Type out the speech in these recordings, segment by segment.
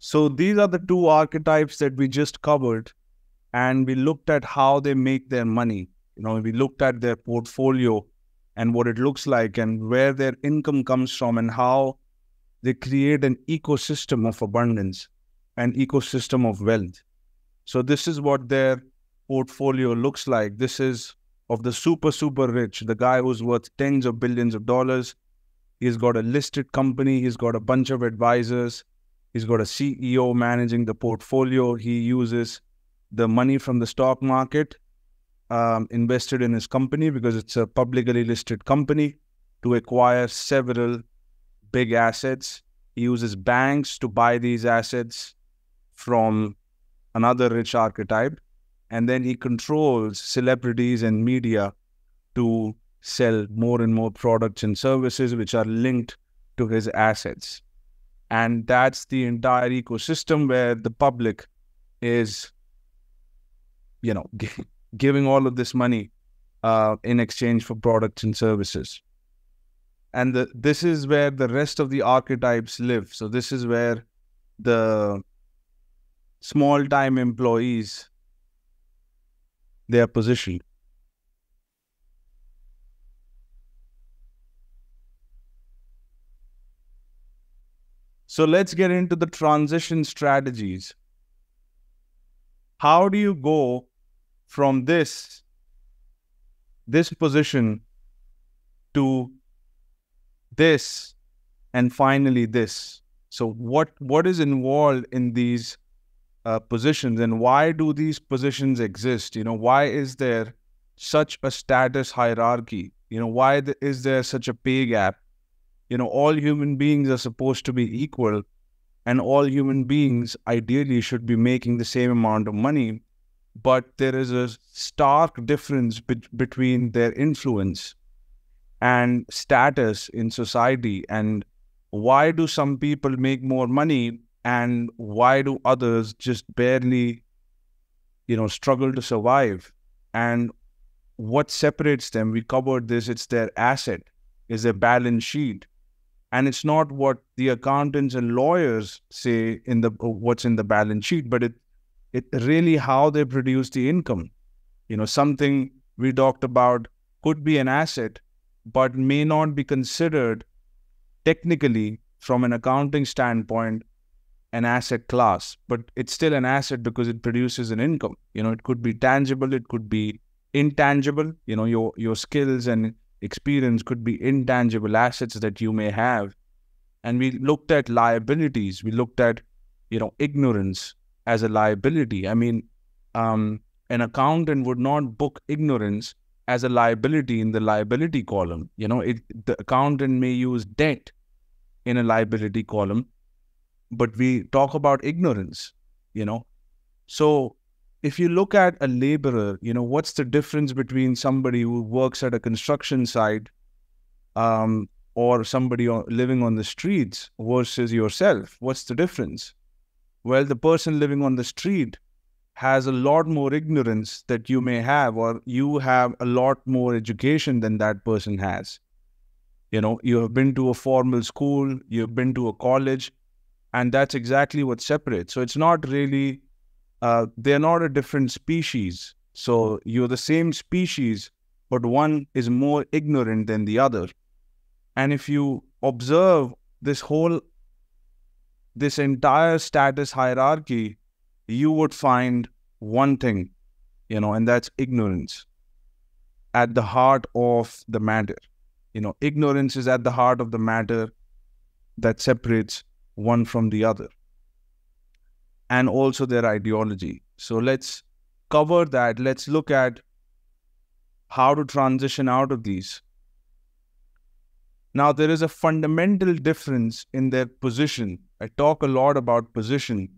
So these are the two archetypes that we just covered, and we looked at how they make their money. We looked at their portfolio and what it looks like and where their income comes from and how they create an ecosystem of abundance, an ecosystem of wealth. So this is what their portfolio looks like. This is of the super, super rich, the guy who's worth tens of billions of dollars. He's got a listed company. He's got a bunch of advisors. He's got a CEO managing the portfolio. He uses the money from the stock market invested in his company, because it's a publicly listed company, to acquire several big assets. He uses banks to buy these assets from another rich archetype. And then he controls celebrities and media to sell more and more products and services which are linked to his assets. And that's the entire ecosystem where the public is, giving all of this money in exchange for products and services. And this is where the rest of the archetypes live. So this is where the small-time employees, they are positioned. So let's get into the transition strategies. How do you go from this position to this and finally this? So what is involved in these positions, and why do these positions exist? Why is there such a status hierarchy? Why is there such a pay gap? All human beings are supposed to be equal, and all human beings ideally should be making the same amount of money, but there is a stark difference between their influence and status in society. And why do some people make more money, and why do others just barely, struggle to survive? And what separates them? We covered this. It's their asset, is their balance sheet. And it's not what the accountants and lawyers say in what's in the balance sheet, but it really how they produce the income. Something we talked about could be an asset, but may not be considered technically from an accounting standpoint an asset class, but it's still an asset because it produces an income. It could be tangible, it could be intangible. Your skills and experience could be intangible assets that you may have. And we looked at liabilities. We looked at, ignorance as a liability. I mean, an accountant would not book ignorance as a liability in the liability column. The accountant may use debt in a liability column, but we talk about ignorance, So if you look at a laborer, what's the difference between somebody who works at a construction site or somebody living on the streets versus yourself? What's the difference? Well, the person living on the street has a lot more ignorance that you may have, or you have a lot more education than that person has. You have been to a formal school, you've been to a college, and that's exactly what separates. So it's not really, they're not a different species. So you're the same species, but one is more ignorant than the other. And if you observe this entire status hierarchy, you would find one thing, and that's ignorance at the heart of the matter. Ignorance is at the heart of the matter that separates one from the other, and also their ideology. So let's cover that. Let's look at how to transition out of these. Now, there is a fundamental difference in their position. I talk a lot about position.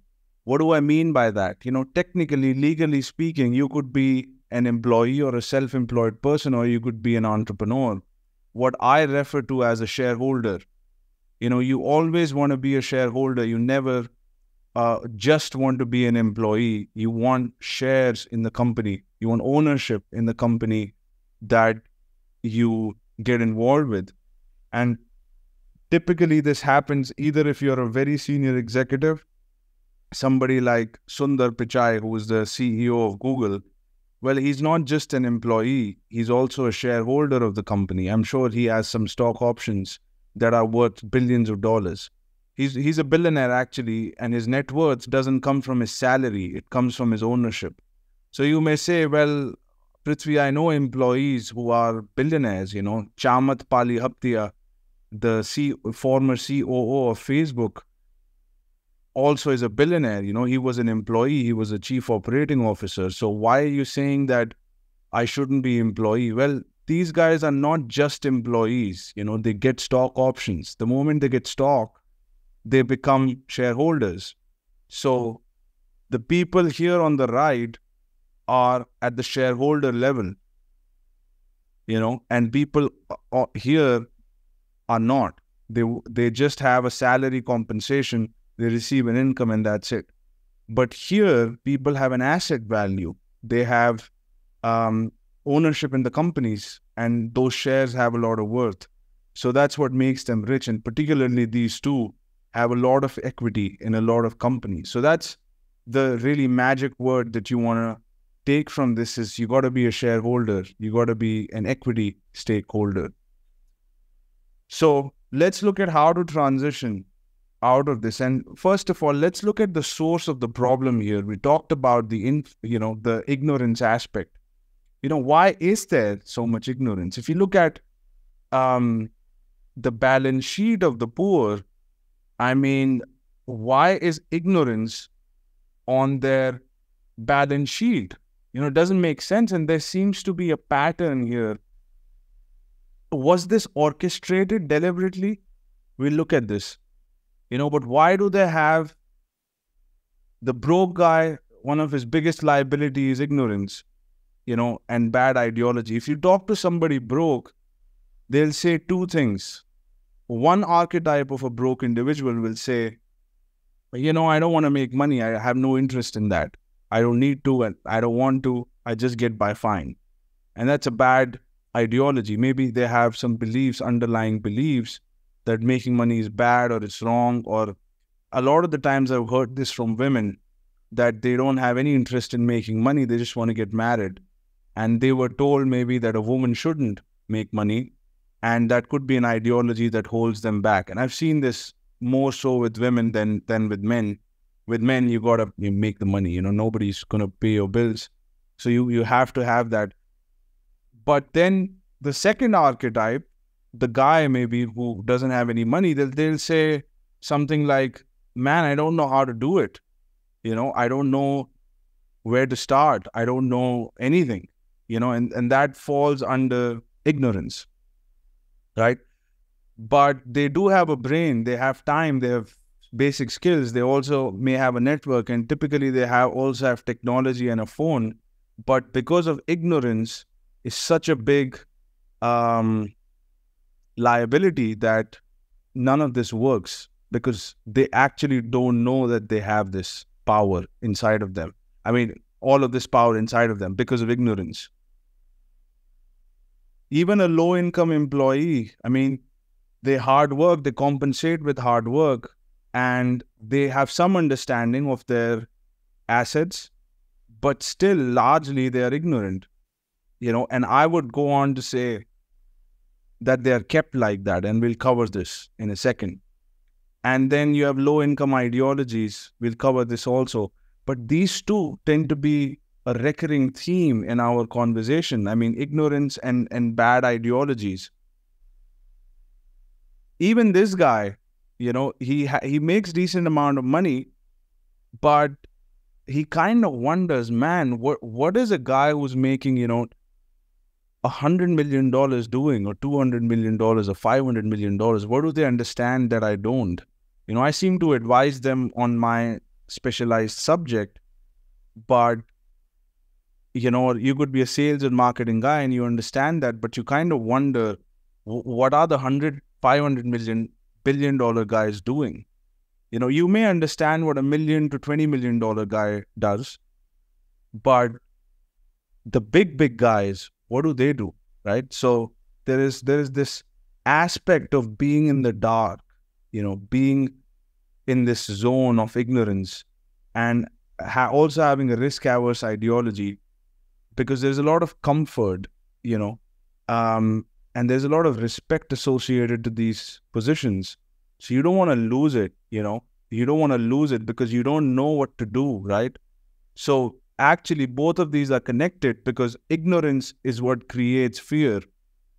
What do I mean by that? Technically, legally speaking, you could be an employee or a self-employed person, or you could be an entrepreneur. What I refer to as a shareholder. You always want to be a shareholder. You never just want to be an employee. You want shares in the company. You want ownership in the company that you get involved with. And typically this happens either if you're a very senior executive, somebody like Sundar Pichai, who is the CEO of Google, well, he's not just an employee, he's also a shareholder of the company. I'm sure he has some stock options that are worth billions of dollars. He's a billionaire actually, and his net worth doesn't come from his salary, it comes from his ownership. So you may say, well, Prithvi, I know employees who are billionaires, Chamat Palihaptia, the former COO of Facebook, also is a billionaire. He was an employee, he was a chief operating officer. So why are you saying that I shouldn't be employee? Well, these guys are not just employees. They get stock options. The moment they get stock, they become shareholders. So the people here on the right are at the shareholder level, and people here are not. They just have a salary compensation, they receive an income, and that's it. But here, people have an asset value. They have ownership in the companies, and those shares have a lot of worth. So that's what makes them rich, and particularly these two have a lot of equity in a lot of companies. So that's the really magic word that you want to take from this is you got to be a shareholder. You got to be an equity stakeholder. So let's look at how to transition out of this. And first of all, let's look at the source of the problem here. We talked about the ignorance aspect. Why is there so much ignorance? If you look at the balance sheet of the poor, I mean, why is ignorance on their balance sheet? It doesn't make sense. And there seems to be a pattern here. Was this orchestrated deliberately? We'll look at this. But why do they have the broke guy? One of his biggest liabilities is ignorance, and bad ideology. If you talk to somebody broke, they'll say two things. One archetype of a broke individual will say, I don't want to make money. I have no interest in that. I don't need to, and I don't want to. I just get by fine. And that's a bad ideology. Maybe they have some beliefs, underlying beliefs, that making money is bad or it's wrong. Or a lot of the times I've heard this from women, that they don't have any interest in making money. They just want to get married. And they were told maybe that a woman shouldn't make money. And that could be an ideology that holds them back. And I've seen this more so with women than with men. With men, you make the money. Nobody's going to pay your bills. So you have to have that. But then the second archetype, the guy maybe who doesn't have any money, they'll say something like, man, I don't know how to do it. I don't know where to start. I don't know anything, and that falls under ignorance, right? But they do have a brain, they have time, they have basic skills. They also may have a network, and typically they also have technology and a phone. But because of ignorance, is such a big liability that none of this works, because they actually don't know that they have this power inside of them. I mean, all of this power inside of them because of ignorance. Even a low-income employee, I mean, they hard work, they compensate with hard work, and they have some understanding of their assets, but still largely they are ignorant. And I would go on to say that they are kept like that, and we'll cover this in a second. And then you have low-income ideologies. We'll cover this also. But these two tend to be a recurring theme in our conversation. I mean, ignorance and bad ideologies. Even this guy, he makes decent amount of money, but he kind of wonders, man, what is a guy who's making, $100 million doing, or $200 million, or $500 million? What do they understand that I don't? I seem to advise them on my specialized subject, but, you could be a sales and marketing guy and you understand that, but you kind of wonder, what are the $100, $500 billion guys doing? You may understand what $1 million to $20 million guy does, but the big guys, what do they do, right? So there is this aspect of being in the dark, being in this zone of ignorance, and also having a risk-averse ideology, because there's a lot of comfort, and there's a lot of respect associated to these positions. So you don't want to lose it, You don't want to lose it because you don't know what to do, right? So actually, both of these are connected, because ignorance is what creates fear,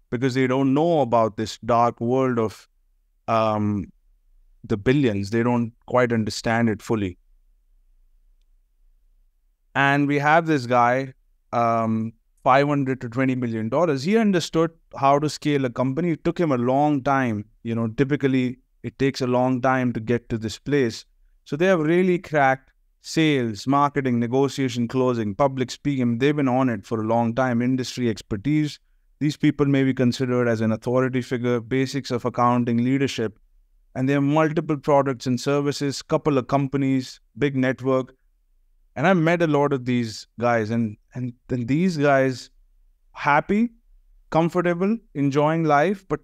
because they don't know about this dark world of the billions. They don't quite understand it fully. And we have this guy, $500 to $20 million. He understood how to scale a company. It took him a long time. Typically it takes a long time to get to this place. So they have really cracked sales, marketing, negotiation, closing, public speaking. They've been on it for a long time. Industry expertise. These people may be considered as an authority figure, basics of accounting, leadership. And they have multiple products and services, couple of companies, big network. And I met a lot of these guys, and these guys happy, comfortable, enjoying life, but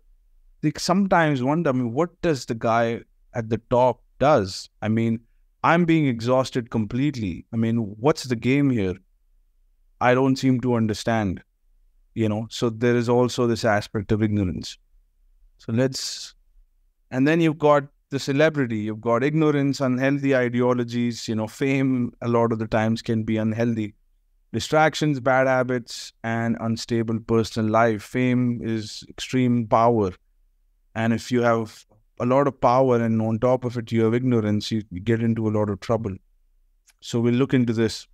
they sometimes wonder, what does the guy at the top does? I'm being exhausted completely. What's the game here? I don't seem to understand, So there is also this aspect of ignorance. And then you've got the celebrity, you've got ignorance, unhealthy ideologies, fame a lot of the times can be unhealthy. Distractions, bad habits, and unstable personal life. Fame is extreme power. And if you have a lot of power and on top of it you have ignorance, you get into a lot of trouble. So we'll look into this.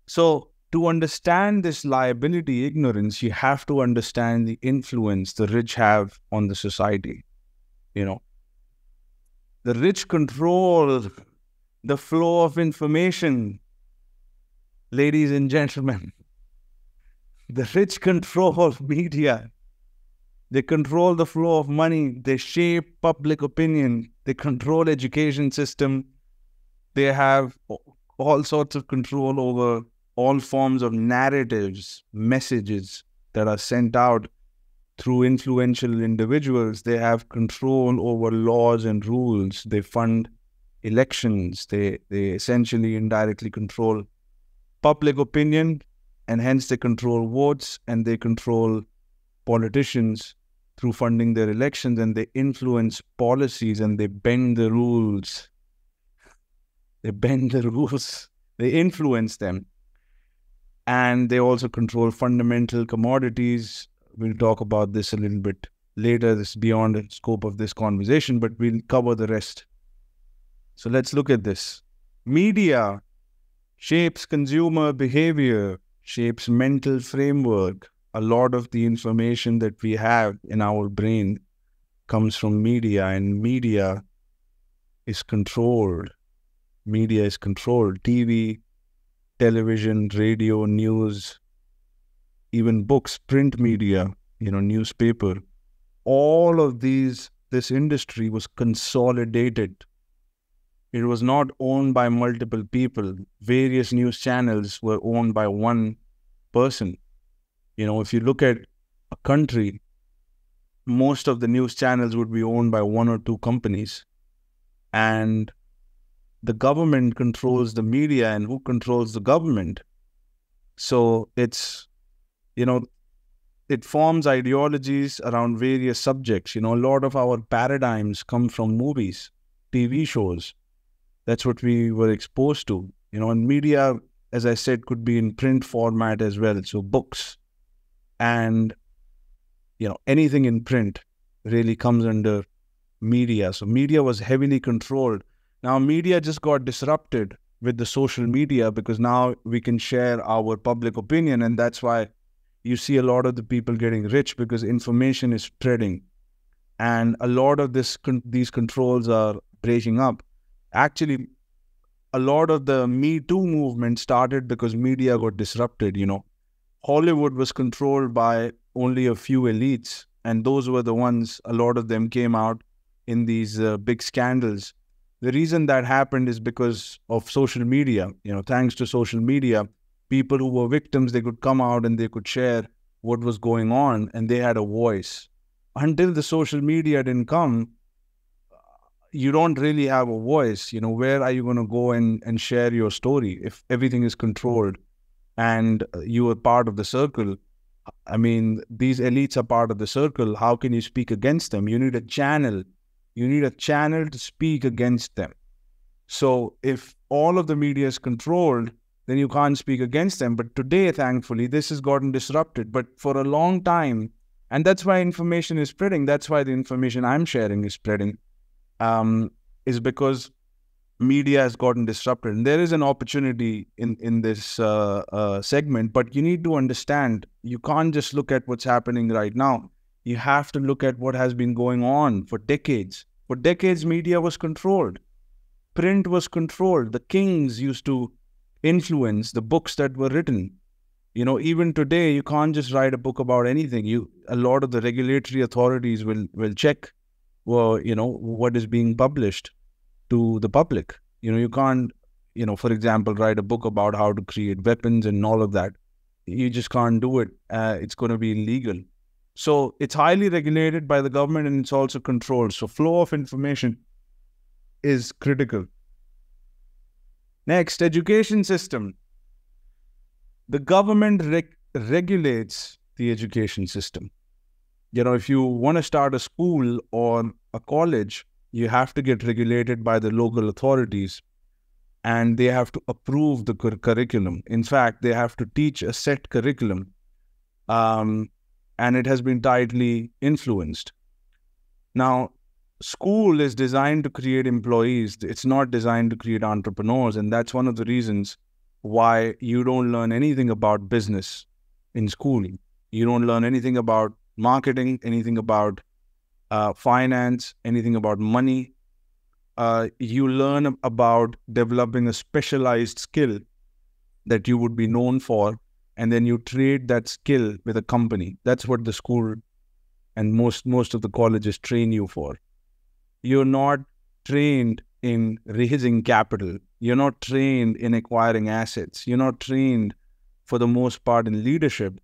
So to understand this liability, ignorance, you have to understand the influence the rich have on the society. The rich control the flow of information. Ladies and gentlemen, the rich control media. They control the flow of money. They shape public opinion. They control education system. They have all sorts of control over all forms of narratives, messages that are sent out through influential individuals. They have control over laws and rules. They fund elections. They essentially indirectly control public opinion, and hence they control votes, and they control politicians through funding their elections, and they influence policies, and they bend the rules. They bend the rules. They influence them. And they also control fundamental commodities. We'll talk about this a little bit later. This is beyond the scope of this conversation, but we'll cover the rest. So let's look at this. Media shapes consumer behavior, shapes mental framework. A lot of the information that we have in our brain comes from media, and media is controlled. Media is controlled. TV, television, radio, news, even books, print media, newspaper. All of this industry was consolidated. It was not owned by multiple people. Various news channels were owned by one person. If you look at a country, most of the news channels would be owned by one or two companies. And the government controls the media, and who controls the government? So it's, it forms ideologies around various subjects. A lot of our paradigms come from movies, TV shows. That's what we were exposed to. And media, as I said, could be in print format as well. So books and, anything in print really comes under media. So media was heavily controlled. Now, media just got disrupted with the social media, because now we can share our public opinion, and that's why you see a lot of the people getting rich, because information is spreading, and a lot of these controls are breaking up. Actually, a lot of the Me Too movement started because media got disrupted. Hollywood was controlled by only a few elites, and those were the ones, a lot of them came out in these big scandals. The reason that happened is because of social media. Thanks to social media, people who were victims, they could come out and they could share what was going on, and they had a voice. Until the social media didn't come, you don't really have a voice. Where are you going to go and share your story if everything is controlled and you are part of the circle? I mean, these elites are part of the circle. How can you speak against them? You need a channel. You need a channel to speak against them. So if all of the media is controlled, then you can't speak against them. But today, thankfully, this has gotten disrupted. But for a long time, and that's why information is spreading. That's why the information I'm sharing is spreading, is because media has gotten disrupted. And there is an opportunity in this segment, but you need to understand, you can't just look at what's happening right now. You have to look at what has been going on for decades. For decades, media was controlled. Print was controlled. The kings used to influence the books that were written. Even today, you can't just write a book about anything. A lot of the regulatory authorities will check, what is being published to the public. You can't, for example, write a book about how to create weapons and all of that. You just can't do it. It's going to be illegal. So it's highly regulated by the government, and it's also controlled. So flow of information is critical. Next, education system. The government regulates the education system. If you want to start a school or a college, you have to get regulated by the local authorities, and they have to approve the curriculum. In fact, they have to teach a set curriculum, and it has been tightly influenced. Now, school is designed to create employees. It's not designed to create entrepreneurs, and that's one of the reasons why you don't learn anything about business in school. You don't learn anything about marketing, anything about finance, anything about money. You learn about developing a specialized skill that you would be known for, and then you trade that skill with a company. That's what the school and most of the colleges train you for. You're not trained in raising capital. You're not trained in acquiring assets. You're not trained, for the most part, in leadership.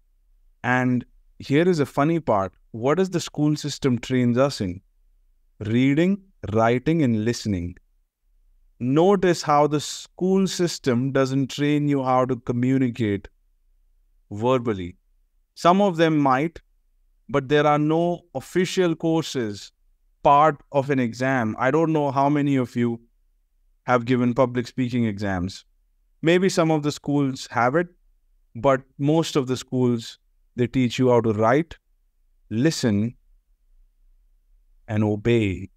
And here is a funny part. What does the school system trains us in? Reading, writing, and listening. Notice how the school system doesn't train you how to communicate verbally. Some of them might, but there are no official courses part of an exam. I don't know how many of you have given public speaking exams. Maybe some of the schools have it, but most of the schools, they teach you how to write, listen, and obey.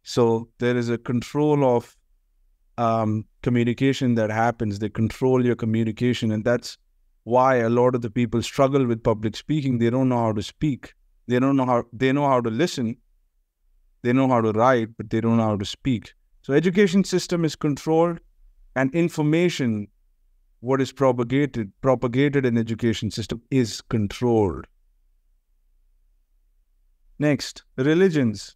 So there is a control of communication that happens. They control your communication, and that's why a lot of the people struggle with public speaking. They don't know how to speak. They know how to listen. They know how to write, but they don't know how to speak. So education system is controlled, and information, what is propagated in education system, is controlled. Next, religions.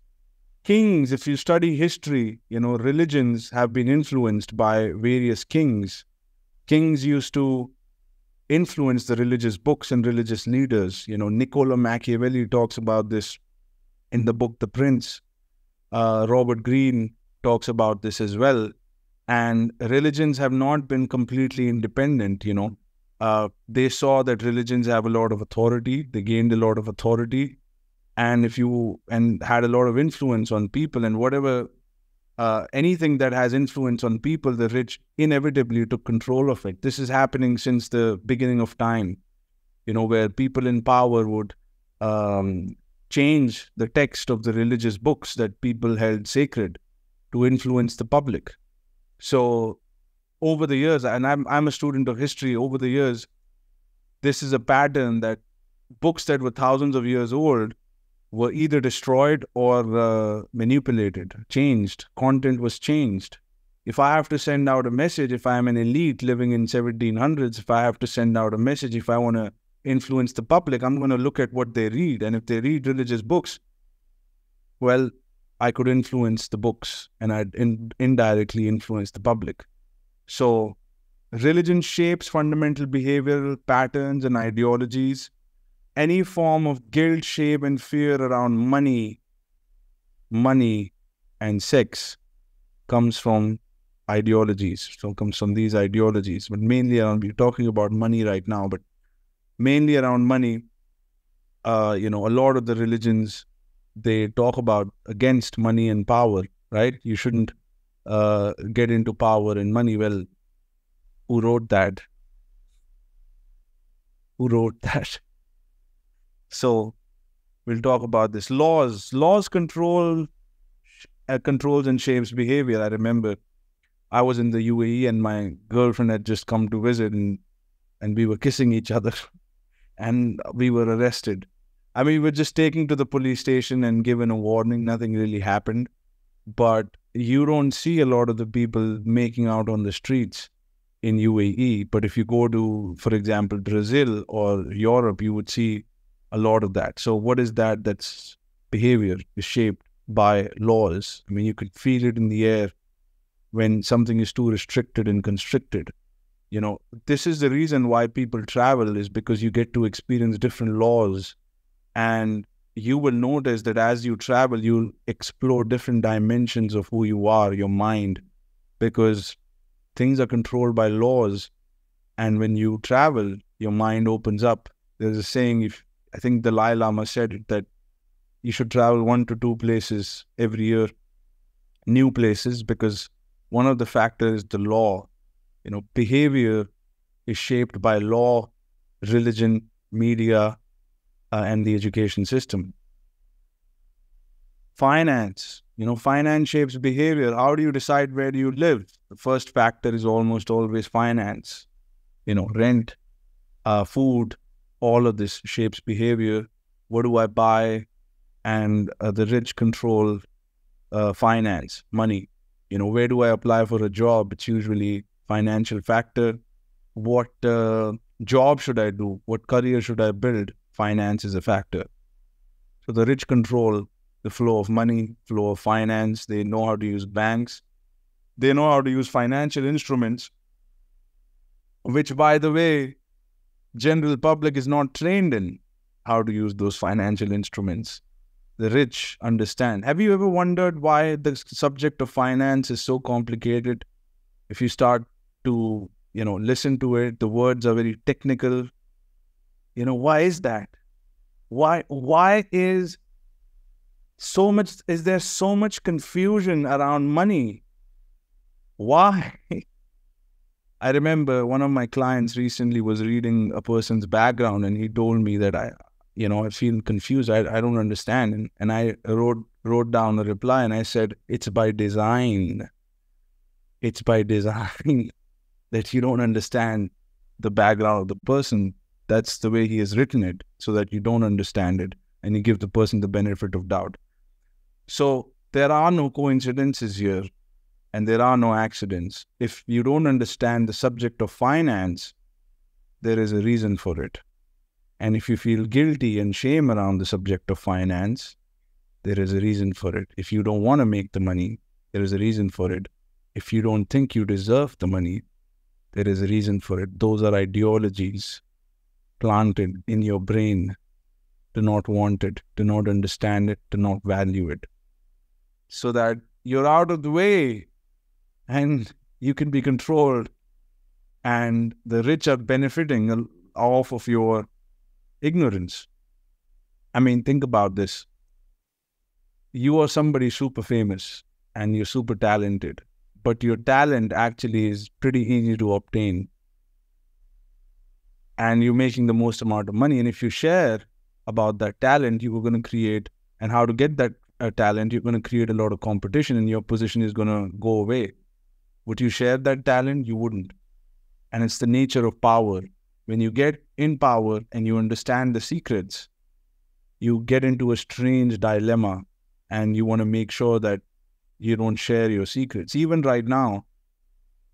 Kings, if you study history, religions have been influenced by various kings. Kings used to influence the religious books and religious leaders. Niccolo Machiavelli talks about this in the book The Prince. Robert Greene talks about this as well. And religions have not been completely independent. They saw that religions have a lot of authority. They gained a lot of authority. And had a lot of influence on people, and whatever, anything that has influence on people, the rich inevitably took control of it. This is happening since the beginning of time, where people in power would change the text of the religious books that people held sacred to influence the public. So over the years, and I'm a student of history, over the years, this is a pattern that books that were thousands of years old were either destroyed or manipulated, changed. Content was changed. If I have to send out a message, if I'm an elite living in 1700s, if I have to send out a message, if I want to influence the public, I'm going to look at what they read. And if they read religious books, well, I could influence the books, and I'd indirectly influence the public. So religion shapes fundamental behavioral patterns and ideologies. Any form of guilt, shame, and fear around money money and sex comes from ideologies. So comes from these ideologies, but mainly around, we're talking about money right now, but mainly around money. A lot of the religions, they talk about against money and power, right? You shouldn't get into power and money. Well, who wrote that? Who wrote that? So we'll talk about this. Laws controls and shapes behavior. I remember I was in the UAE and my girlfriend had just come to visit, and we were kissing each other and we were arrested. I mean, we were just taken to the police station and given a warning. Nothing really happened. But you don't see a lot of the people making out on the streets in UAE. But if you go to, for example, Brazil or Europe, you would see a lot of that. So what is that? That's behavior is shaped by laws. I mean, you could feel it in the air when something is too restricted and constricted. This is the reason why people travel, is because you get to experience different laws. And you will notice that as you travel, you'll explore different dimensions of who you are, your mind, because things are controlled by laws. And when you travel, your mind opens up. There's a saying, I think the Dalai Lama said it, that you should travel 1 to 2 places every year, new places, because one of the factors is the law. Behavior is shaped by law, religion, media, and the education system. Finance. Finance shapes behavior. How do you decide where do you live? The first factor is almost always finance. Rent, food, all of this shapes behavior. What do I buy? And the rich control finance, money. Where do I apply for a job? It's usually financial factor. What job should I do? What career should I build? Finance is a factor. So the rich control the flow of money, flow of finance. They know how to use banks. They know how to use financial instruments, which, by the way, general public is not trained in how to use those financial instruments. The rich understand. Have you ever wondered why the subject of finance is so complicated? If you start to, listen to it, the words are very technical. Why is that? Why is there so much confusion around money? Why? I remember one of my clients recently was reading a person's background, and he told me that I feel confused. I don't understand. And I wrote down a reply, and I said, it's by design. It's by design that you don't understand the background of the person. That's the way he has written it, so that you don't understand it, and you give the person the benefit of doubt. So there are no coincidences here, and there are no accidents. If you don't understand the subject of finance, there is a reason for it. And if you feel guilty and shame around the subject of finance, there is a reason for it. If you don't want to make the money, there is a reason for it. If you don't think you deserve the money, there is a reason for it. Those are ideologies planted in your brain to not want it, to not understand it, to not value it, so that you're out of the way and you can be controlled, and the rich are benefiting off of your ignorance. I mean, think about this. You are somebody super famous and you're super talented, but your talent actually is pretty easy to obtain, and you're making the most amount of money. And if you share about that talent, you are going to create, and how to get that talent, you're going to create a lot of competition, and your position is going to go away. Would you share that talent? You wouldn't. And it's the nature of power. When you get in power and you understand the secrets, you get into a strange dilemma, and you want to make sure that you don't share your secrets. Even right now,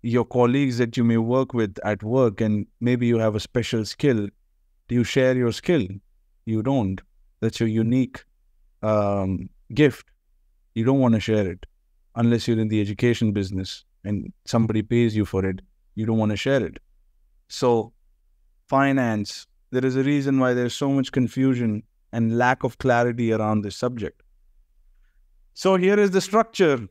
your colleagues that you may work with at work, and maybe you have a special skill, do you share your skill? You don't. That's your unique gift. You don't want to share it unless you're in the education business and somebody pays you for it. You don't want to share it. So finance, there is a reason why there's so much confusion and lack of clarity around this subject. So here is the structure.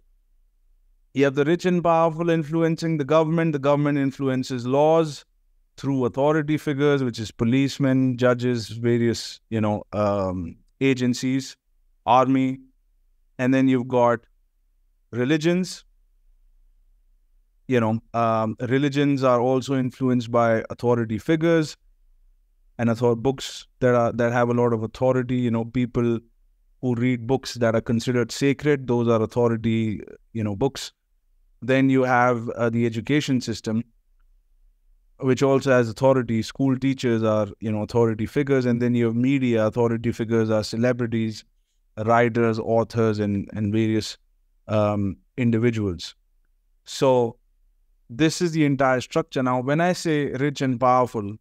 You have the rich and powerful influencing the government influences laws through authority figures, which is policemen, judges, various, agencies, army. And then you've got religions. Religions are also influenced by authority figures and books that have a lot of authority. People who read books that are considered sacred, those are authority, books. Then you have the education system, which also has authority. School teachers are, authority figures. And then you have media. Authority figures are celebrities, writers, authors, and various individuals. So this is the entire structure. Now, when I say rich and powerful,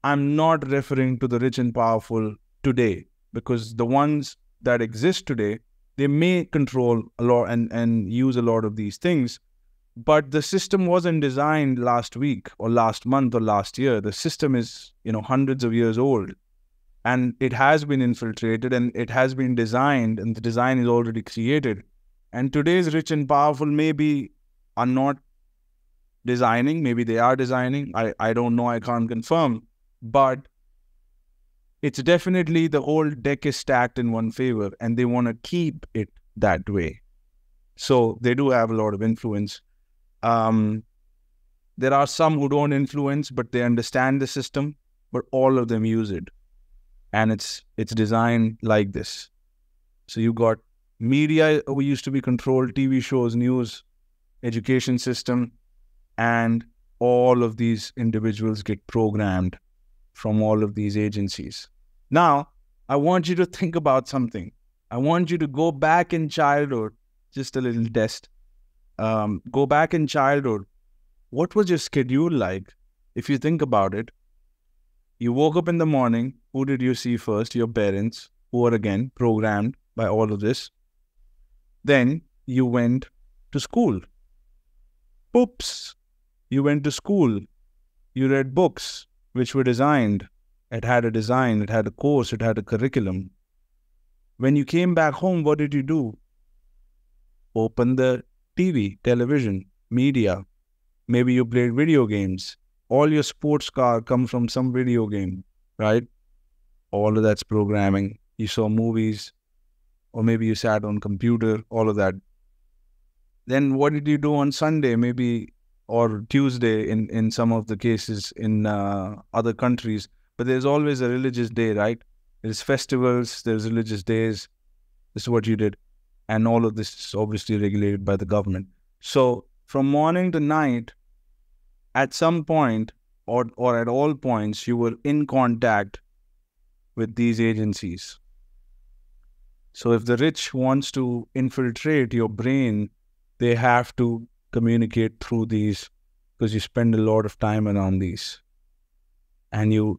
I'm not referring to the rich and powerful today, because the ones that exist today, they may control a lot and use a lot of these things. But the system wasn't designed last week or last month or last year. The system is, hundreds of years old, and it has been infiltrated and it has been designed, and the design is already created. And today's rich and powerful maybe are not designing, maybe they are designing. I don't know, I can't confirm. But it's definitely the whole deck is stacked in one favor, and they want to keep it that way. So they do have a lot of influence. There are some who don't influence, but they understand the system, but all of them use it. And it's designed like this. So you got media, who used to be controlled, TV shows, news, education system, and all of these individuals get programmed from all of these agencies. Now, I want you to think about something. I want you to go back in childhood, just a little test. Go back in childhood. What was your schedule like? If you think about it, you woke up in the morning. Who did you see first? Your parents, who are again programmed by all of this. Then you went to school. Oops. You went to school. You read books which were designed. It had a design, it had a course, it had a curriculum. When you came back home, what did you do? Open the TV, television, media. Maybe you played video games. All your sports car come from some video game, right? All of that's programming. You saw movies, or maybe you sat on computer, all of that. Then what did you do on Sunday, maybe, or Tuesday in some of the cases in other countries? But there's always a religious day, right? There's festivals, there's religious days. This is what you did. And all of this is obviously regulated by the government. So from morning to night, at some point or at all points, you were in contact with these agencies. So if the rich wants to infiltrate your brain, they have to communicate through these, because you spend a lot of time around these. And you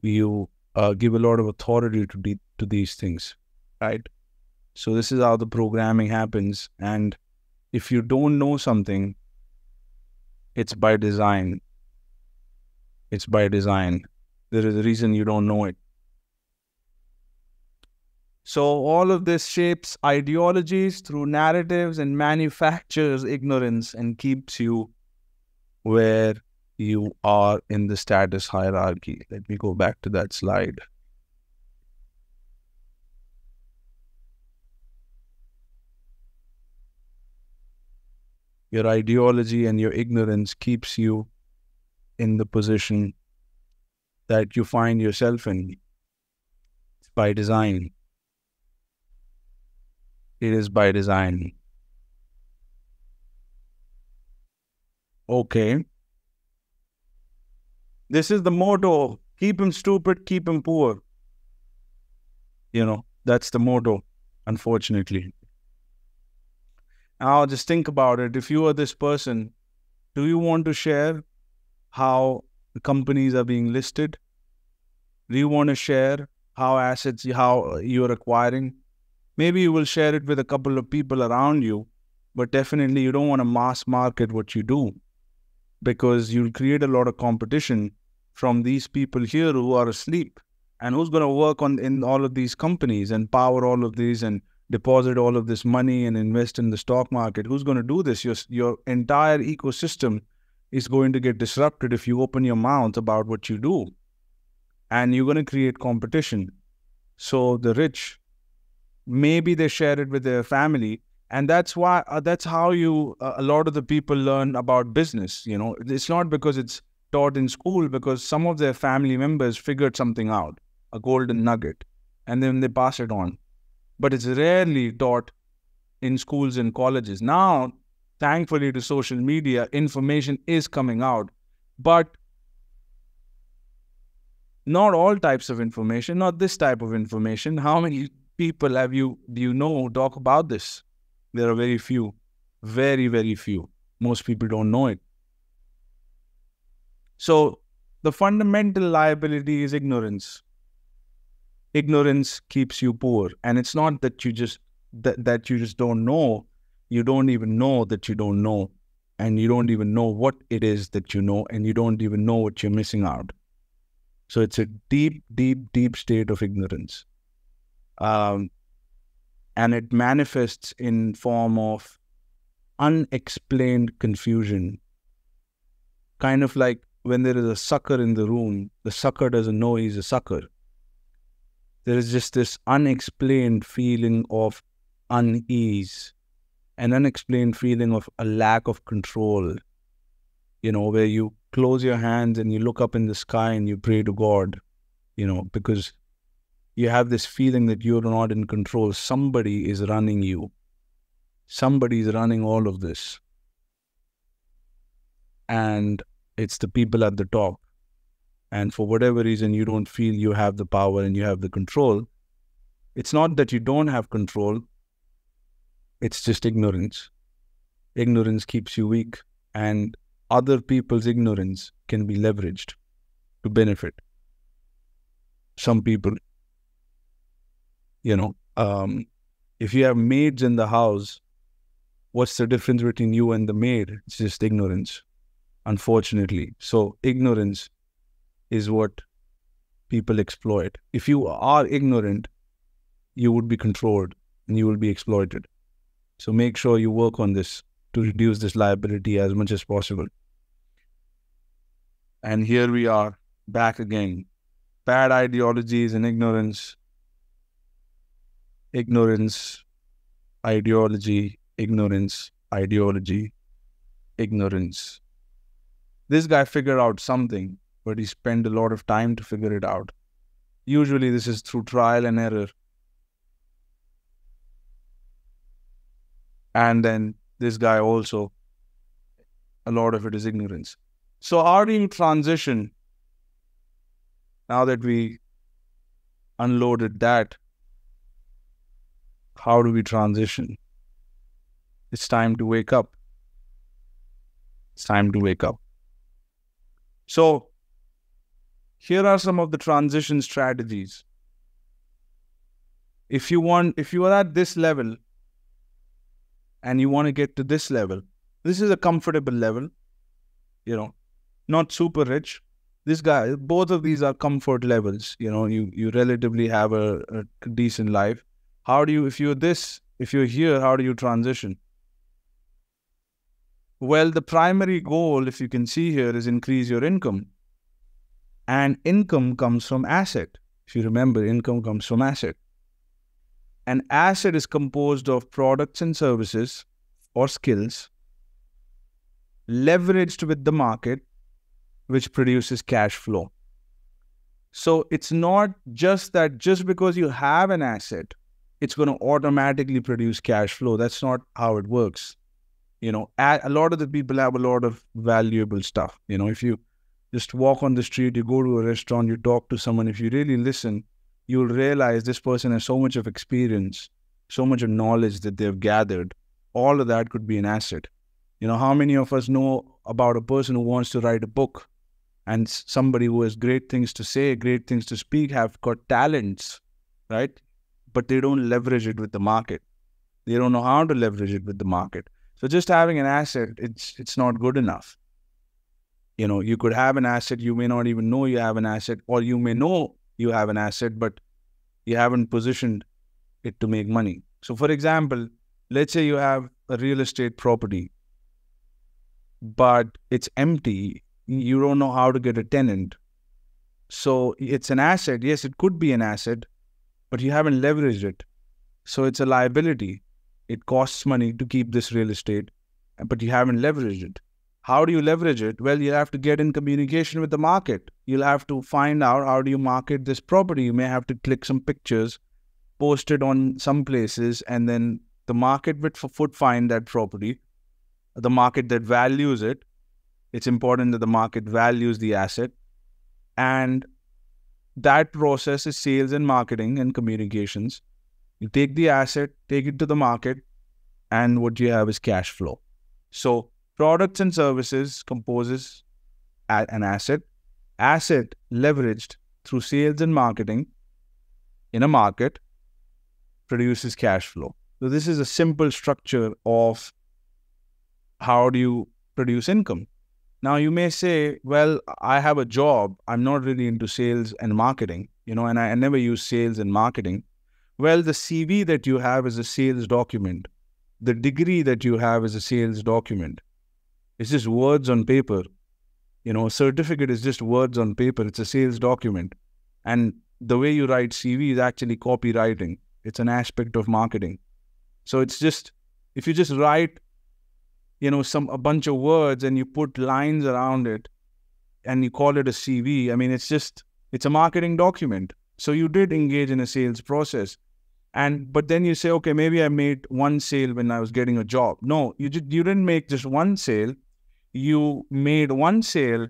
give a lot of authority to these things, right? So this is how the programming happens. And if you don't know something, it's by design. It's by design. There is a reason you don't know it. So all of this shapes ideologies through narratives and manufactures ignorance and keeps you where you are in the status hierarchy. Let me go back to that slide. Your ideology and your ignorance keeps you in the position that you find yourself in. It's by design. It is by design. Okay. This is the motto. Keep him stupid, keep him poor. That's the motto, unfortunately. Now just think about it. If you are this person, do you want to share how the companies are being listed? Do you want to share how you're acquiring? Maybe you will share it with a couple of people around you, but definitely you don't want to mass market what you do, because you'll create a lot of competition from these people here who are asleep, and who's going to work in all of these companies and power all of these and deposit all of this money and invest in the stock market. Who's going to do this? Your entire ecosystem is going to get disrupted if you open your mouth about what you do. And you're going to create competition. So the rich, maybe they share it with their family. And that's why, that's how a lot of the people learn about business. It's not because it's taught in school, because some of their family members figured something out, a golden nugget, and then they pass it on. But it's rarely taught in schools and colleges. Now, thankfully to social media, information is coming out, but not all types of information, not this type of information. How many people do you know talk about this? There are very few, very, very few. Most people don't know it. So the fundamental liability is ignorance. Ignorance keeps you poor. And it's not that you just don't know. You don't even know that you don't know. And you don't even know what it is that you know. And you don't even know what you're missing out. So it's a deep, deep, deep state of ignorance. And it manifests in form of unexplained confusion. Kind of like when there is a sucker in the room, the sucker doesn't know he's a sucker. There is just this unexplained feeling of unease, an unexplained feeling of a lack of control, where you close your hands and you look up in the sky and you pray to God, because you have this feeling that you're not in control. Somebody is running you. Somebody is running all of this. And it's the people at the top. And for whatever reason, you don't feel you have the power and you have the control. It's not that you don't have control. It's just ignorance. Ignorance keeps you weak, and other people's ignorance can be leveraged to benefit some people. If you have maids in the house, what's the difference between you and the maid? It's just ignorance, unfortunately. So ignorance is what people exploit. If you are ignorant, you would be controlled and you will be exploited. So make sure you work on this to reduce this liability as much as possible. And here we are back again. Bad ideologies and ignorance. Ignorance, ideology, ignorance, ideology, ignorance. This guy figured out something, but he spent a lot of time to figure it out. Usually this is through trial and error. And then this guy also, a lot of it is ignorance. So how do you transition? Now that we unloaded that, how do we transition? It's time to wake up. It's time to wake up. So here are some of the transition strategies. If you are at this level and you want to get to this level, this is a comfortable level, not super rich. This guy, both of these are comfort levels. You relatively have a decent life. If you're here, how do you transition? Well, the primary goal, if you can see here, is increase your income. And income comes from asset. If you remember, income comes from asset. An asset is composed of products and services or skills leveraged with the market, which produces cash flow. So it's not just that just because you have an asset, it's going to automatically produce cash flow. That's not how it works. A lot of the people have a lot of valuable stuff. If you just walk on the street, you go to a restaurant, you talk to someone, if you really listen, you'll realize this person has so much of experience, so much of knowledge that they've gathered. All of that could be an asset. How many of us know about a person who wants to write a book and somebody who has great things to say, great things to speak, have got talents, right? But they don't leverage it with the market. They don't know how to leverage it with the market. So just having an asset, it's not good enough. You could have an asset, you may not even know you have an asset, or you may know you have an asset, but you haven't positioned it to make money. So for example, let's say you have a real estate property, but it's empty. You don't know how to get a tenant. So it's an asset. Yes, it could be an asset, but you haven't leveraged it. So it's a liability. It costs money to keep this real estate, but you haven't leveraged it. How do you leverage it? Well, you have to get in communication with the market. You'll have to find out how do you market this property. You may have to click some pictures, post it on some places, and then the market would find that property, the market that values it. It's important that the market values the asset. And that process is sales and marketing and communications. You take the asset, take it to the market, and what you have is cash flow. So products and services composes an asset. Asset leveraged through sales and marketing in a market produces cash flow. So this is a simple structure of how do you produce income. Now you may say, well, I have a job. I'm not really into sales and marketing, and I never use sales and marketing. Well, the CV that you have is a sales document. The degree that you have is a sales document. It's just words on paper. A certificate is just words on paper. It's a sales document. And the way you write CV is actually copywriting. It's an aspect of marketing. So it's just, if you just write, a bunch of words and you put lines around it and you call it a CV, it's a marketing document. So you did engage in a sales process. But then you say, okay, maybe I made one sale when I was getting a job. No, you didn't make just one sale. You made one sale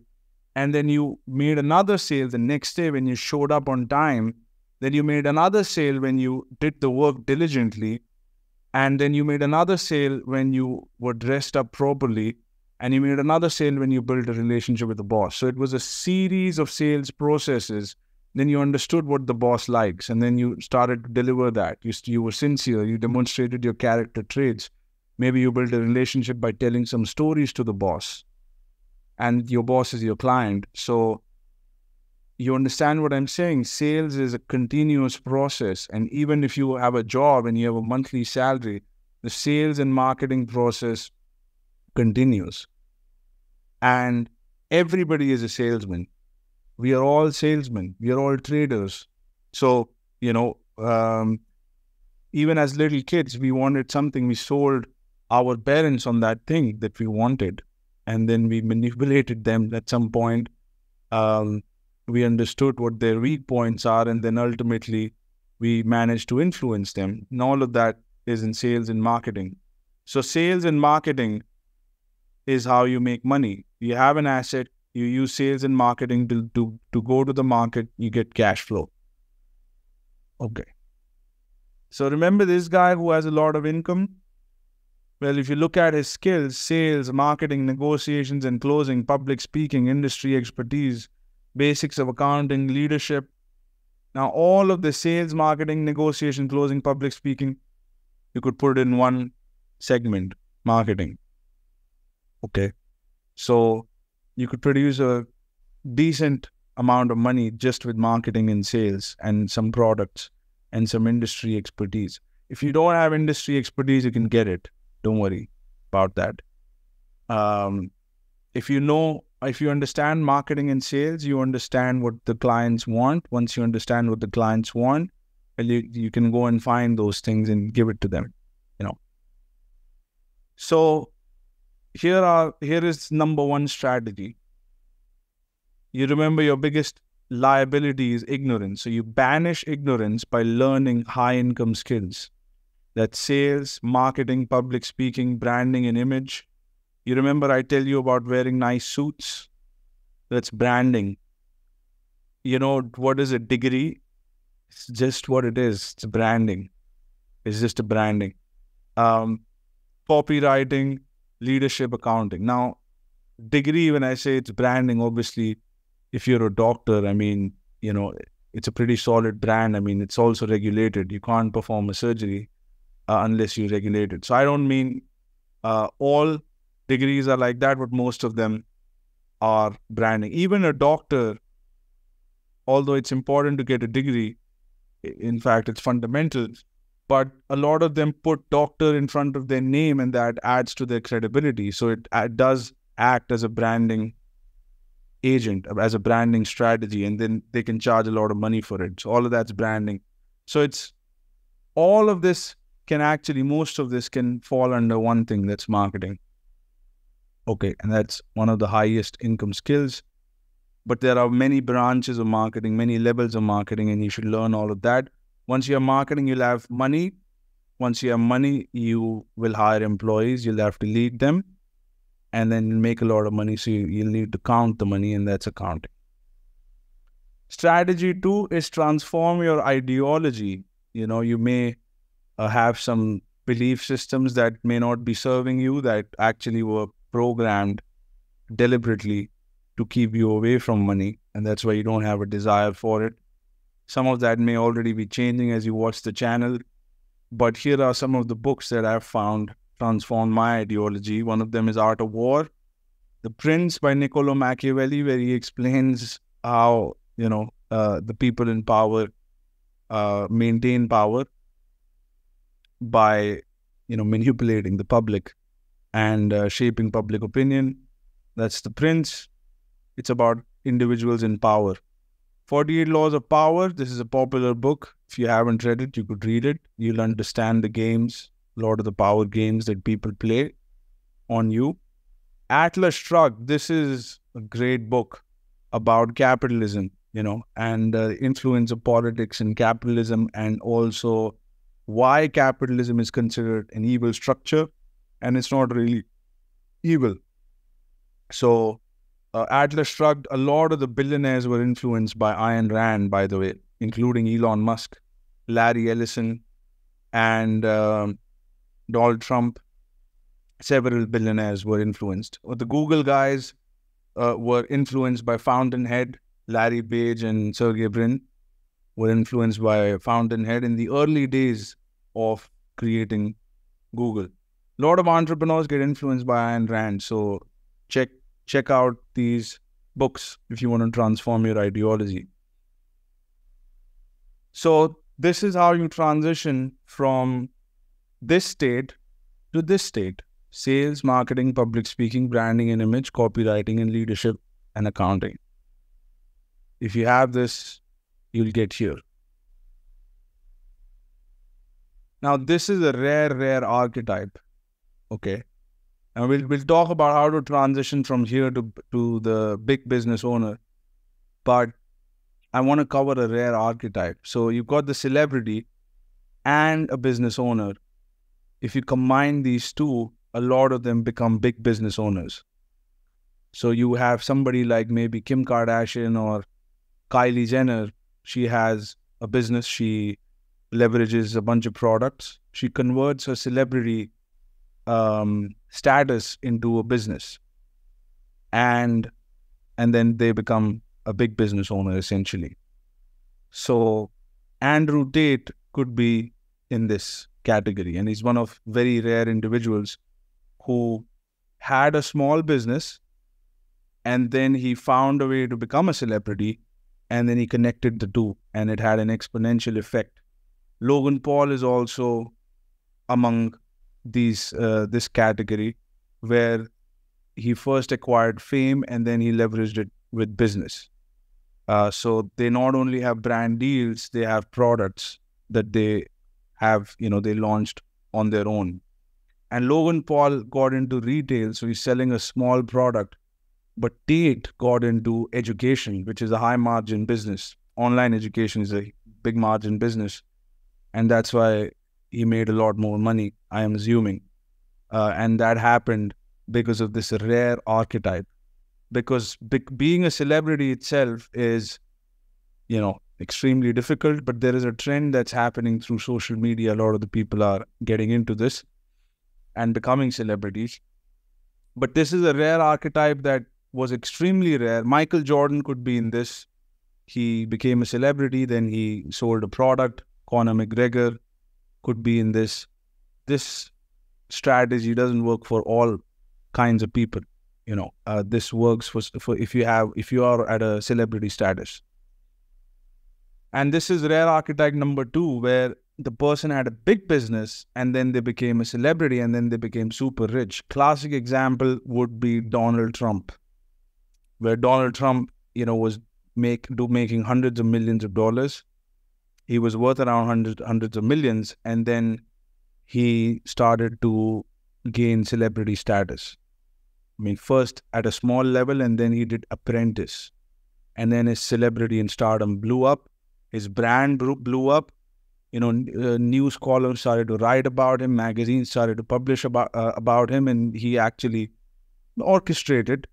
and then you made another sale the next day when you showed up on time. Then you made another sale when you did the work diligently. And then you made another sale when you were dressed up properly. And you made another sale when you built a relationship with the boss. So it was a series of sales processes. Then you understood what the boss likes. And then you started to deliver that. You were sincere. You demonstrated your character traits. Maybe you built a relationship by telling some stories to the boss. And your boss is your client. So you understand what I'm saying? Sales is a continuous process. And even if you have a job and you have a monthly salary, the sales and marketing process continues. And everybody is a salesman. We are all salesmen. We are all traders. So, even as little kids, we wanted something. We sold our parents on that thing that we wanted. And then we manipulated them at some point. We understood what their weak points are, and then ultimately we managed to influence them. And all of that is in sales and marketing. So sales and marketing is how you make money. You have an asset, you use sales and marketing to go to the market, you get cash flow. Okay. So remember this guy who has a lot of income? Well, if you look at his skills, sales, marketing, negotiations and closing, public speaking, industry expertise, basics of accounting, leadership. Now, all of the sales, marketing, negotiation, closing, public speaking, you could put it in one segment, marketing. Okay. So you could produce a decent amount of money just with marketing and sales and some products and some industry expertise. If you don't have industry expertise, you can get it. Don't worry about that. If you understand marketing and sales, you understand what the clients want. Once you understand what the clients want, you can go and find those things and give it to them, So here is number one strategy. You remember your biggest liability is ignorance. So you banish ignorance by learning high income skills. That's sales, marketing, public speaking, branding and image. You remember I tell you about wearing nice suits? That's branding. What is a degree? It's just what it is. It's branding. It's just a branding. Copywriting, leadership, accounting. Now, degree, when I say it's branding, obviously, if you're a doctor, it's a pretty solid brand. It's also regulated. You can't perform a surgery unless you regulate it. So I don't mean all degrees are like that, but most of them are branding. Even a doctor, although it's important to get a degree, in fact, it's fundamental, but a lot of them put doctor in front of their name, and that adds to their credibility. So it does act as a branding agent, as a branding strategy, and then they can charge a lot of money for it. So all of that's branding. So it's all of this can actually, most of this can fall under one thing, that's marketing. Okay, and that's one of the highest income skills. But there are many branches of marketing, many levels of marketing, and you should learn all of that. Once you have marketing, you'll have money. Once you have money, you will hire employees. You'll have to lead them, and then you'll make a lot of money. So you'll need to count the money, and that's accounting. Strategy 2 is transform your ideology. You may have some belief systems that may not be serving you, that actually were programmed deliberately to keep you away from money, and that's why you don't have a desire for it. Some of that may already be changing as you watch the channel, but here are some of the books that I've found transform my ideology. One of them is Art of War, The Prince by Niccolo Machiavelli, where he explains how the people in power maintain power by manipulating the public and shaping public opinion. That's The Prince. It's about individuals in power. 48 Laws of Power. This is a popular book. If you haven't read it, you could read it. You'll understand the games, a lot of the power games that people play on you. Atlas Shrugged. This is a great book about capitalism, and the influence of politics in capitalism, and also why capitalism is considered an evil structure, and it's not really evil. So Atlas Shrugged, a lot of the billionaires were influenced by Ayn Rand, by the way, including Elon Musk, Larry Ellison, and Donald Trump. Several billionaires were influenced. The Google guys were influenced by Fountainhead. Larry Page and Sergey Brin were influenced by Fountainhead in the early days of creating Google. A lot of entrepreneurs get influenced by Ayn Rand. So check out these books if you want to transform your ideology. So this is how you transition from this state to this state: sales, marketing, public speaking, branding and image, copywriting and leadership, and accounting. If you have this, you'll get here. Now, this is a rare archetype. Okay. And we'll talk about how to transition from here to the big business owner. But I want to cover a rare archetype. So you've got the celebrity and a business owner. If you combine these two, a lot of them become big business owners. So you have somebody like maybe Kim Kardashian or Kylie Jenner. She has a business. She leverages a bunch of products. She converts her celebrity status into a business, and then they become a big business owner essentially. So Andrew Tate could be in this category, and he's one of very rare individuals who had a small business, and then he found a way to become a celebrity, and then he connected the two, and it had an exponential effect. Logan Paul is also among these this category, where he first acquired fame and then he leveraged it with business. So they not only have brand deals, they have products that they have, they launched on their own. And Logan Paul got into retail, so he's selling a small product. But Tate got into education, which is a high margin business. Online education is a big margin business. And that's why he made a lot more money, I am assuming. And that happened because of this rare archetype. Because being a celebrity itself is, extremely difficult, but there is a trend that's happening through social media. A lot of the people are getting into this and becoming celebrities. But this is a rare archetype that was extremely rare. Michael Jordan could be in this. He became a celebrity, then he sold a product. Conor McGregor could be in this. This strategy doesn't work for all kinds of people. This works for if you are at a celebrity status. And this is rare archetype number 2, where the person had a big business and then they became a celebrity and then they became super rich. Classic example would be Donald Trump, where Donald Trump, was making hundreds of millions of dollars. He was worth around hundreds of millions, and then he started to gain celebrity status. I mean, first at a small level, and then he did Apprentice. And then his celebrity and stardom blew up. His brand blew up. News scholars started to write about him. Magazines started to publish about him, and he actually orchestrated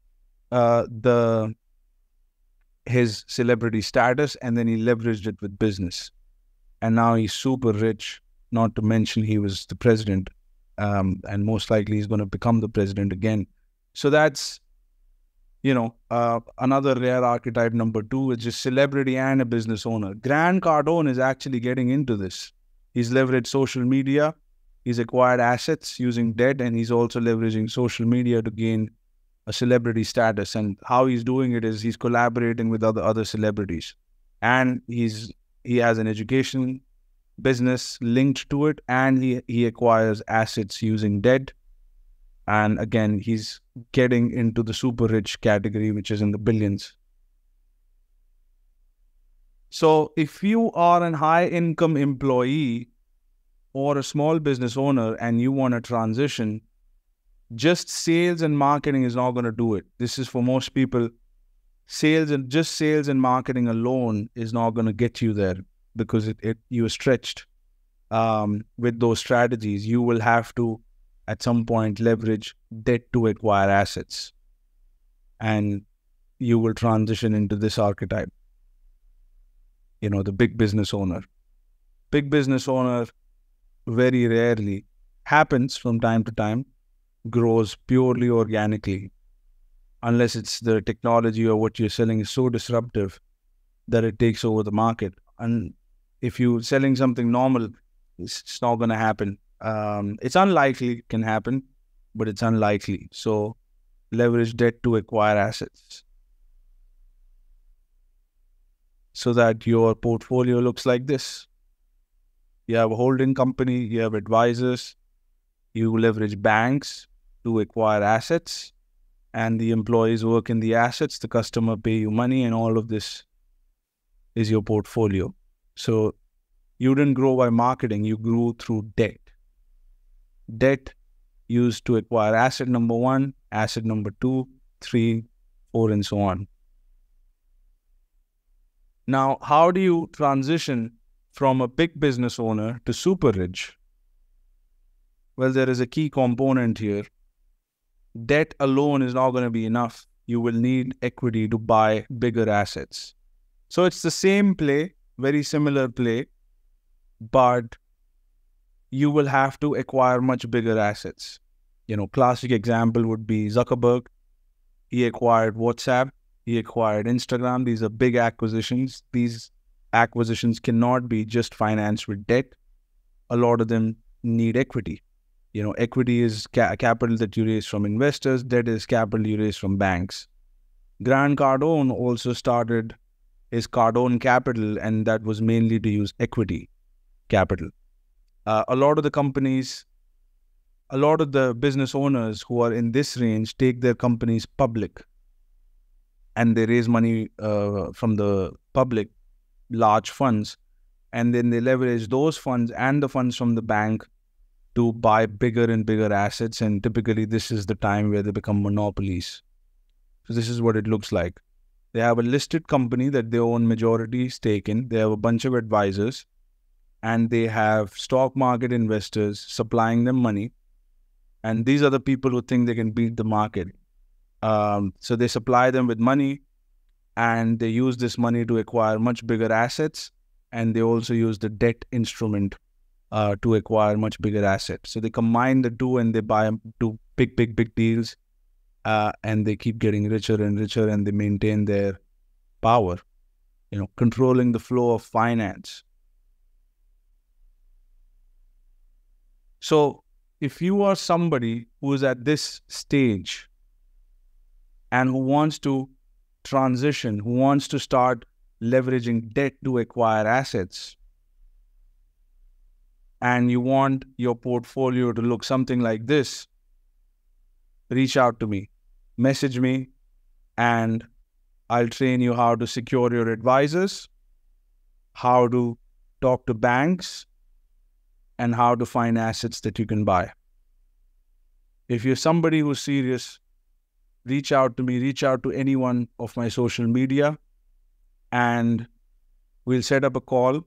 his celebrity status, and then he leveraged it with business. And now he's super rich. Not to mention he was the president, and most likely he's going to become the president again. So that's, another rare archetype. Number 2 is just celebrity and a business owner. Grant Cardone is actually getting into this. He's leveraged social media. He's acquired assets using debt, and he's also leveraging social media to gain a celebrity status. And how he's doing it is he's collaborating with other celebrities, and he has an education business linked to it, and he acquires assets using debt. And again, he's getting into the super rich category, which is in the billions. So if you are a high income employee or a small business owner and you want to transition, just sales and marketing is not going to do it. This is for most people. Sales and marketing alone is not going to get you there, because you're stretched with those strategies. You will have to, at some point, leverage debt to acquire assets. And you will transition into this archetype. The big business owner. Big business owner very rarely happens from time to time, grows purely organically, unless it's the technology or what you're selling is so disruptive that it takes over the market. And if you're selling something normal, it's not going to happen. It's unlikely it can happen, but it's unlikely. So leverage debt to acquire assets so that your portfolio looks like this. You have a holding company, you have advisors, you leverage banks to acquire assets, and the employees work in the assets, the customer pay you money, and all of this is your portfolio. So you didn't grow by marketing, you grew through debt. Debt used to acquire asset number 1, asset number 2, 3, 4, and so on. Now, how do you transition from a big business owner to super rich? Well, there is a key component here. Debt alone is not going to be enough. You will need equity to buy bigger assets. So it's the same play, very similar play, but you will have to acquire much bigger assets. Classic example would be Zuckerberg. He acquired WhatsApp. He acquired Instagram. These are big acquisitions. These acquisitions cannot be just financed with debt. A lot of them need equity. Equity is capital that you raise from investors. Debt is capital you raise from banks. Grant Cardone also started his Cardone Capital, and that was mainly to use equity capital. A lot of the business owners who are in this range take their companies public, and they raise money from the public, large funds, and then they leverage those funds and the funds from the bank to buy bigger and bigger assets. And typically this is the time where they become monopolies. So this is what it looks like. They have a listed company that they own majority stake in. They have a bunch of advisors, and they have stock market investors supplying them money. And these are the people who think they can beat the market. So they supply them with money, and they use this money to acquire much bigger assets. And they also use the debt instrument to acquire much bigger assets. So they combine the two, and they buy two big deals. And they keep getting richer and richer, and they maintain their power, controlling the flow of finance. So if you are somebody who is at this stage and who wants to transition, who wants to start leveraging debt to acquire assets, and you want your portfolio to look something like this, reach out to me, message me, and I'll train you how to secure your advisors, how to talk to banks, and how to find assets that you can buy. If you're somebody who's serious, reach out to me, reach out to any one of my social media, and we'll set up a call.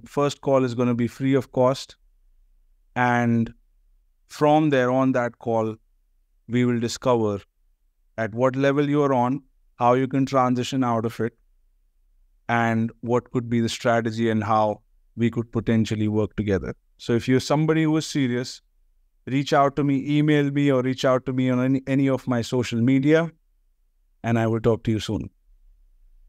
First call is going to be free of cost. And from there, on that call, we will discover at what level you are on, how you can transition out of it, and what could be the strategy and how we could potentially work together. So if you're somebody who is serious, reach out to me, email me, or reach out to me on any of my social media, and I will talk to you soon.